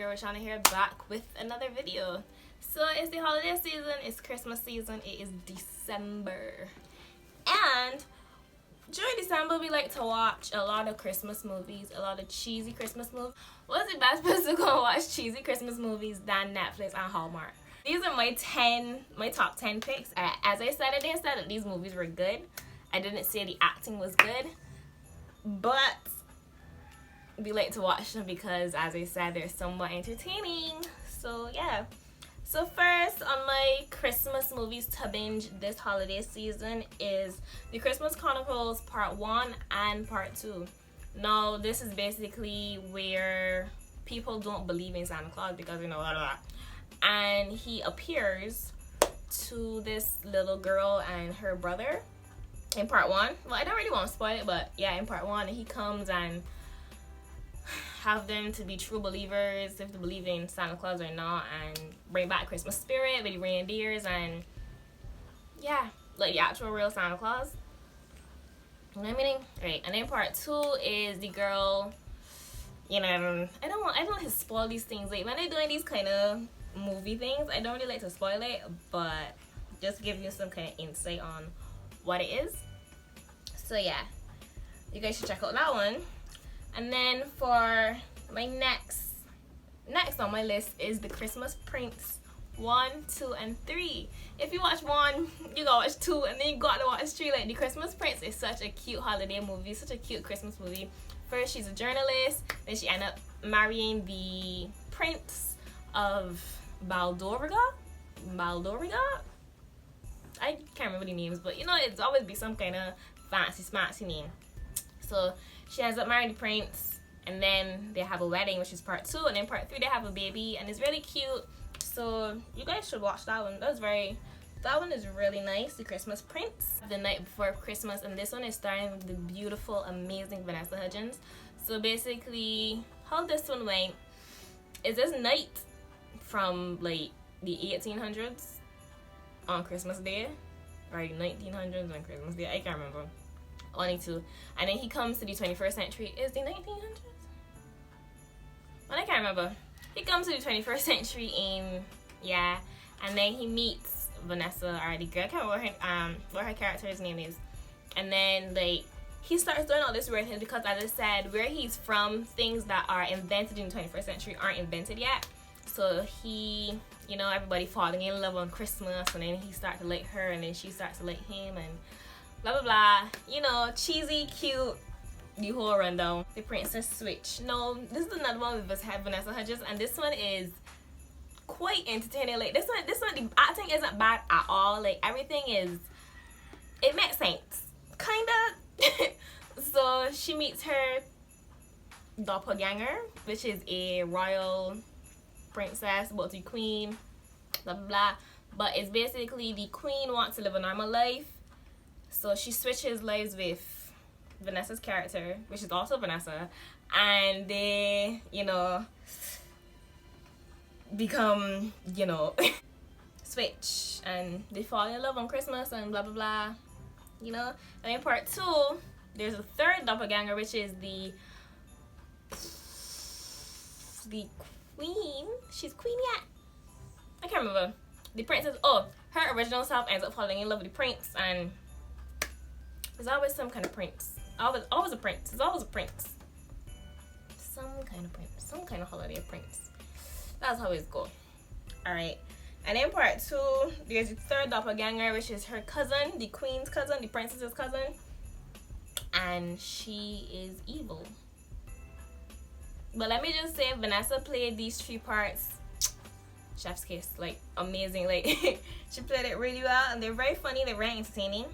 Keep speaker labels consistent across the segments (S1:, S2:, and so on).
S1: girl Rashawna here, back with another video. So it's the holiday season, it's Christmas season, it is December. And during December we like to watch a lot of Christmas movies, a lot of cheesy Christmas movies. What's the best place to go watch cheesy Christmas movies than Netflix and Hallmark? These are my top 10 picks. As I said, I didn't say that these movies were good. I didn't say the acting was good, but we like to watch them because, as I said, they're somewhat entertaining. So yeah. So first on my Christmas movies to binge this holiday season is the Christmas Chronicles Part 1 and Part 2. Now this is basically where people don't believe in Santa Claus because you know blah, blah, blah. And he appears to this little girl and her brother in Part 1. Well, I don't really want to spoil it, but yeah, in Part 1 he comes and have them to be true believers, if they believe in Santa Claus or not, and bring back Christmas spirit with the reindeers and yeah, like the actual real Santa Claus. You know what I mean? Right. And then Part 2 is the girl, you know, I don't want to spoil these things. Like when they're doing these kind of movie things, I don't really like to spoil it, but just give you some kind of insight on what it is. So yeah, you guys should check out that one. And then for my next on my list is the Christmas Prince 1, 2, and 3. If you watch 1, you gotta watch 2, and then you gotta watch 3. Like the Christmas Prince is such a cute holiday movie, such a cute Christmas movie. First she's a journalist, then she ends up marrying the Prince of Baldoriga. I can't remember the names, but you know it's always be some kind of fancy smarty name. So she ends up marrying the prince, and then they have a wedding, which is Part 2, and then Part 3 they have a baby, and it's really cute. So you guys should watch that one. That one is really nice. The Christmas Prince, The Night Before Christmas, and this one is starring with the beautiful, amazing Vanessa Hudgens. So basically, how this one went is this night from like the 1800s on Christmas Day, or 1900s on Christmas Day. I can't remember. Only two. And then he comes to the 21st century. Is the 1900s? Well, I can't remember. He comes to the 21st century in, yeah, and then he meets Vanessa, or the girl. I can't remember what her character's name is. And then like he starts doing all this weird things because, as I said, where he's from, things that are invented in the 21st century aren't invented yet. So he, you know, everybody falling in love on Christmas, and then he starts to like her, and then she starts to like him, and blah blah blah. You know, cheesy, cute, the whole rundown. The Princess Switch. No, this is another one with Vanessa Hudgens, and this one is quite entertaining. Like this one, the acting isn't bad at all. Like everything is, it makes sense, kinda. So she meets her doppelganger, which is a royal princess, about to be queen, blah blah blah. But it's basically the queen wants to live a normal life. So she switches lives with Vanessa's character, which is also Vanessa, and they, you know, become, you know, switch, and they fall in love on Christmas and blah blah blah, you know. And in Part 2, there's a third doppelganger, which is the queen. She's queen yet? I can't remember. The princess. Oh, her original self ends up falling in love with the prince, and there's always some kind of prince. Always a prince. It's always a prince. Some kind of prince. Some kind of holiday prince. That's how it's go. Alright. And in Part 2, there's the third doppelganger, which is her cousin, the queen's cousin, the princess's cousin. And she is evil. But let me just say, Vanessa played these 3 parts. Chef's kiss. Like, amazing. Like, she played it really well. And they're very funny. They're very entertaining.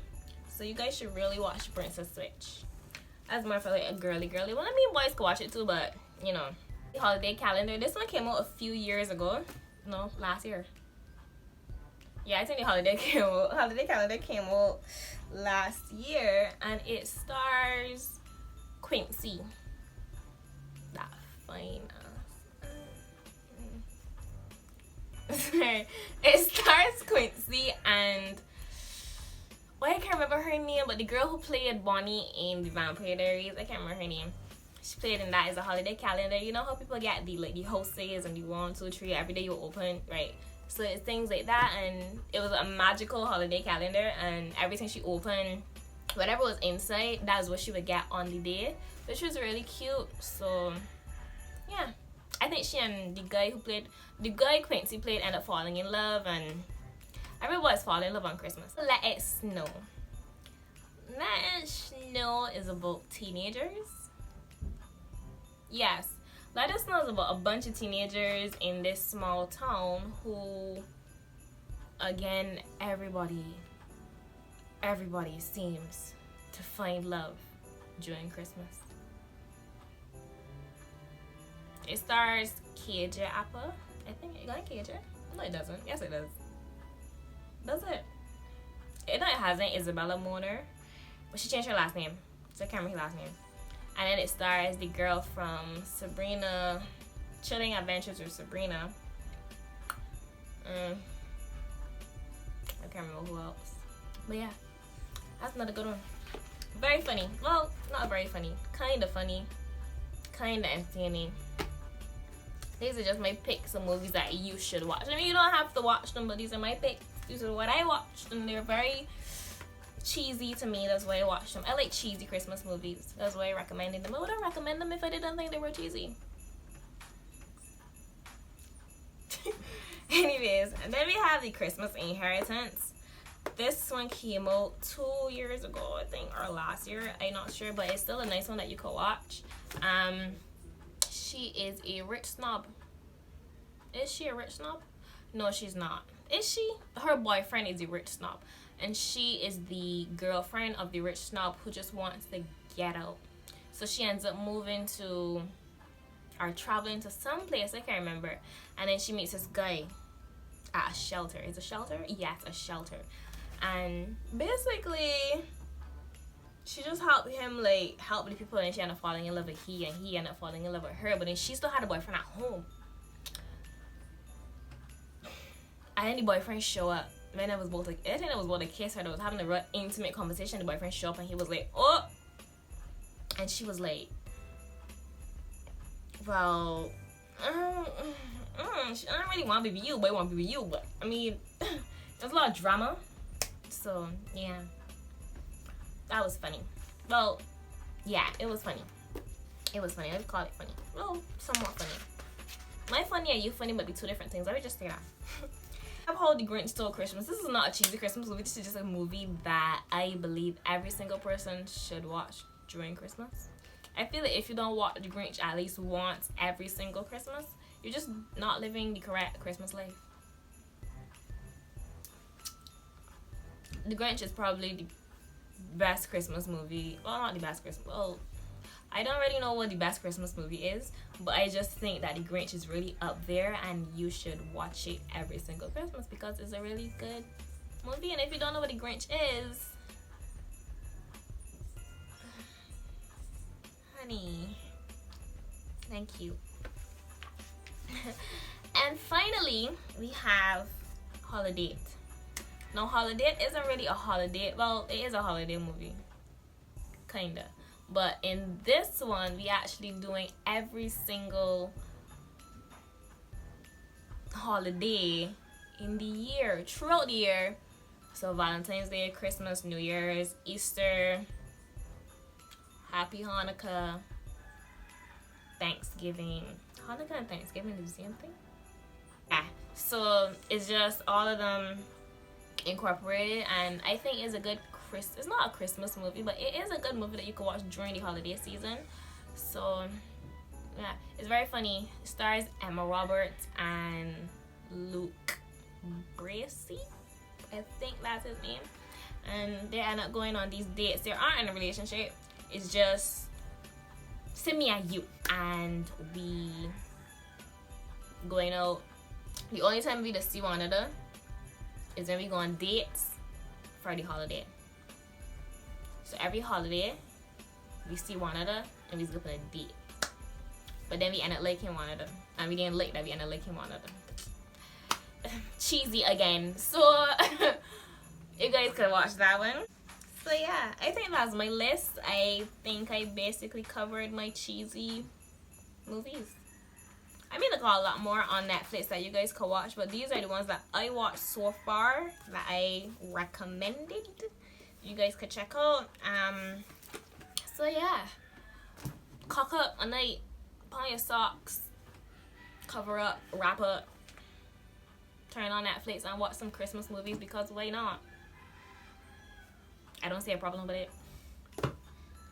S1: So you guys should really watch Princess Switch. That's more for like a girly. Well, I mean, boys can watch it too, but you know. The holiday calendar. This one came out a few years ago. No, last year. Yeah, I think the holiday calendar came out last year, and it stars Quincy. That fine ass. It stars Quincy and, well, I can't remember her name, but the girl who played Bonnie in The Vampire Diaries, I can't remember her name. She played in that as a holiday calendar. You know how people get the like the houses and the 1, 2, 3 every day you open, right? So it's things like that, and it was a magical holiday calendar, and everything she opened, whatever was inside, that's what she would get on the day, which was really cute. So yeah, I think she and the guy Quincy played ended up falling in love, and everybody's falling in love on Christmas. Let It Snow. Let It Snow is about teenagers. Yes, Let It Snow is about a bunch of teenagers in this small town who, again, everybody seems to find love during Christmas. It stars KJ Appa. I think it got KJ. No, it doesn't. Yes, it does. Does it? No, it hasn't. Isabella Moner, but she changed her last name, so I can't remember her last name. And then it stars the girl from Sabrina, Chilling Adventures with Sabrina. I can't remember who else. But yeah, that's another good one. Very funny. Well, not very funny. Kind of funny. Kind of entertaining. These are just my picks of movies that you should watch. I mean, you don't have to watch them, but these are my picks. These are what I watched, and they're very cheesy to me. That's why I watch them. I like cheesy Christmas movies. That's why I recommended them. I wouldn't recommend them if I didn't think they were cheesy. Anyways, and then we have the Christmas Inheritance. This one came out 2 years ago, I think, or last year. I'm not sure, but it's still a nice one that you could watch. She is a rich snob. Is she a rich snob? No, she's not. Is she? Her boyfriend is a rich snob, and she is the girlfriend of the rich snob who just wants to get out. So she ends up moving to, or traveling to some place, I can't remember, and then she meets this guy at a shelter. Is it a shelter? Yes, a shelter. And basically she just helped him, like, help the people, and she ended up falling in love with he, and he ended up falling in love with her. But then she still had a boyfriend at home, and then the boyfriend show up. Man, it was both like, I think it was both a kiss her. They was having a real intimate conversation. The boyfriend show up, and he was like, oh, and she was like, well, I don't really want to be with you, but I want to be with you. But I mean, there's a lot of drama. So yeah, that was funny. Well, yeah, it was funny. It was funny. Let's call it funny. Well, somewhat funny. My funny and you funny might be two different things. Let me just say that. I've heard The Grinch Stole Christmas. This is not a cheesy Christmas movie. This is just a movie that I believe every single person should watch during Christmas. I feel like if you don't watch The Grinch at least once every single Christmas, you're just not living the correct Christmas life. The Grinch is probably the best Christmas movie. Well, not the best Christmas. Well, I don't really know what the best Christmas movie is, but I just think that The Grinch is really up there, and you should watch it every single Christmas because it's a really good movie. And if you don't know what The Grinch is, honey, thank you. And finally, we have Holiday. Now, Holiday isn't really a holiday. Well, it is a holiday movie, kinda. But in this one, we actually doing every single holiday in the year, throughout the year. So Valentine's Day, Christmas, New Year's, Easter, Happy Hanukkah, Thanksgiving. Hanukkah and Thanksgiving is the same thing? Yeah. So it's just all of them incorporated, and I think it's a good it's not a Christmas movie, but it is a good movie that you can watch during the holiday season. So yeah, it's very funny. It stars Emma Roberts and Luke Bracey, I think that's his name, and they end up going on these dates. They aren't in a relationship, it's just me and you, and we going out. The only time we just see one another is when we go on dates for the holiday. So every holiday, we see one another and we go on a date. But then we end up liking one another. And we didn't like that, we end up liking one another. Cheesy again. So, you guys can watch that one. So yeah, I think that's my list. I think I basically covered my cheesy movies. I mean, I got a lot more on Netflix that you guys can watch, but these are the ones that I watched so far that I recommended. You guys could check out. So yeah, cock up a night, put on your socks, cover up, wrap up, turn on Netflix and watch some Christmas movies, because why not? I don't see a problem with it.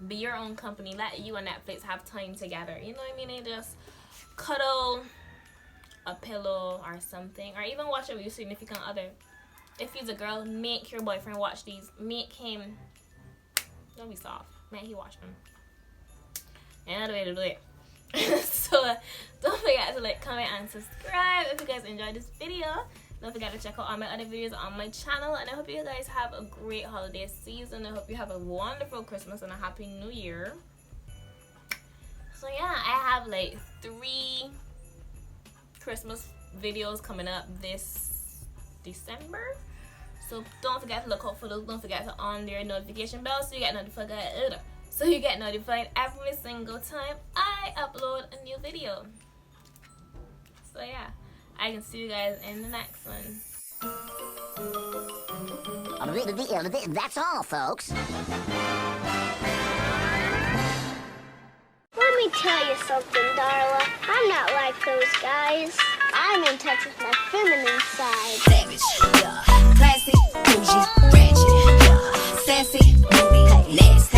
S1: Be your own company. Let you and Netflix have time together. You know what I mean? And just cuddle a pillow or something, or even watch it with your significant other. If he's a girl, make your boyfriend watch these. Make him, don't be soft, make he watch them. Another way to do it. So don't forget to like, comment, and subscribe if you guys enjoyed this video. Don't forget to check out all my other videos on my channel, and I hope you guys have a great holiday season. I hope you have a wonderful Christmas and a happy new year. So yeah, I have like 3 Christmas videos coming up this December, so don't forget to look out for those. Don't forget to on your notification bell so you get notified every single time I upload a new video. So yeah, I can see you guys in the next one.
S2: That's all, folks.
S3: Let me tell you something, Darla. I'm not like those guys. I'm in touch with my feminine side.
S2: Savage, yeah. Classy, bougie, ratchet, yeah. Sassy, moody, nasty.